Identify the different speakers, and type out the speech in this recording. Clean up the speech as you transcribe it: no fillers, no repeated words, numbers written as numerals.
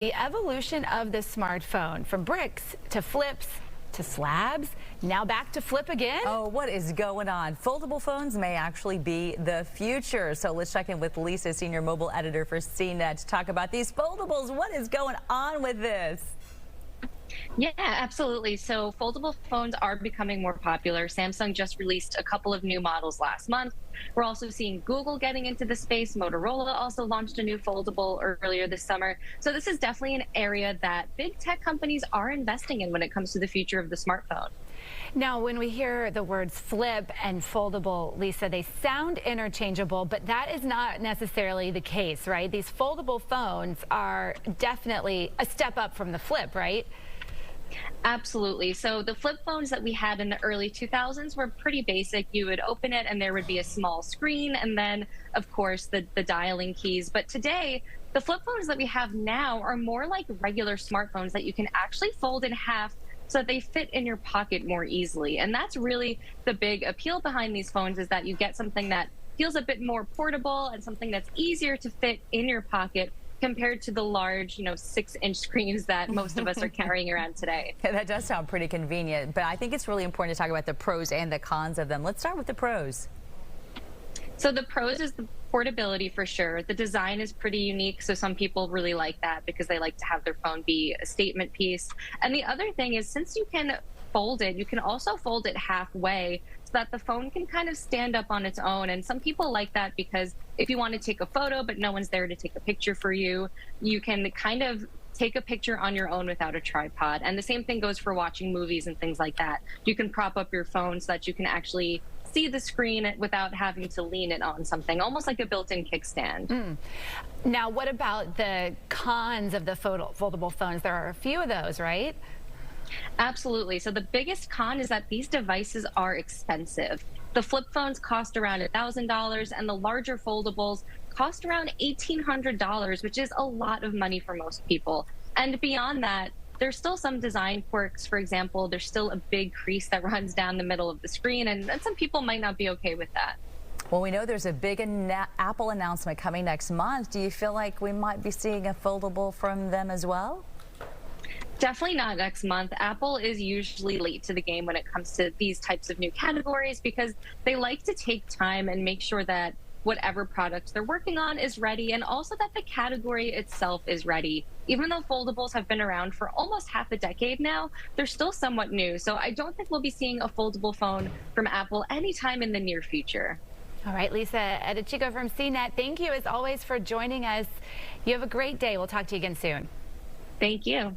Speaker 1: The evolution of the smartphone, from bricks to flips to slabs, now back to flip again.
Speaker 2: Oh, what is going on? Foldable phones may actually be the future. So let's check in with Lisa, senior mobile editor for CNET, to talk about these foldables. What is going on with this?
Speaker 3: Yeah, absolutely. So foldable phones are becoming more popular. Samsung just released a couple of new models last month. We're also seeing Google getting into the space. Motorola also launched a new foldable earlier this summer. So this is definitely an area that big tech companies are investing in when it comes to the future of the smartphone.
Speaker 1: Now, when we hear the words flip and foldable, Lisa, they sound interchangeable, but that is not necessarily the case, right? These foldable phones are definitely a step up from the flip, right?
Speaker 3: Absolutely. So the flip phones that we had in the early 2000s were pretty basic. You would open it and there would be a small screen and then, of course, the dialing keys. But today, the flip phones that we have now are more like regular smartphones that you can actually fold in half so that they fit in your pocket more easily. And that's really the big appeal behind these phones, is that you get something that feels a bit more portable and something that's easier to fit in your pocket compared to the large, 6-inch screens that most of us are carrying around today.
Speaker 2: That does sound pretty convenient, but I think it's really important to talk about the pros and the cons of them. Let's start with the pros.
Speaker 3: So the pros is the portability for sure. The design is pretty unique, so some people really like that because they like to have their phone be a statement piece. And the other thing is, since you can fold it, you can also fold it halfway so that the phone can kind of stand up on its own. And some people like that because if you want to take a photo but no one's there to take a picture for you, you can kind of take a picture on your own without a tripod. And the same thing goes for watching movies and things like that. You can prop up your phone so that you can actually see the screen without having to lean it on something, almost like a built-in kickstand.
Speaker 1: Now, what about the cons of the foldable phones? There are a few of those, right?
Speaker 3: Absolutely. So the biggest con is that these devices are expensive. The flip phones cost around $1,000 and the larger foldables cost around $1,800, which is a lot of money for most people. And beyond that, there's still some design quirks. For example, there's still a big crease that runs down the middle of the screen, and some people might not be okay with that.
Speaker 2: Well, we know there's a big Apple announcement coming next month. Do you feel like we might be seeing a foldable from them as well?
Speaker 3: Definitely not next month. Apple is usually late to the game when it comes to these types of new categories because they like to take time and make sure that whatever product they're working on is ready, and also that the category itself is ready. Even though foldables have been around for almost half a decade now, they're still somewhat new. So I don't think we'll be seeing a foldable phone from Apple anytime in the near future.
Speaker 1: All right, Lisa Eadicicco from CNET, thank you as always for joining us. You have a great day. We'll talk to you again soon.
Speaker 3: Thank you.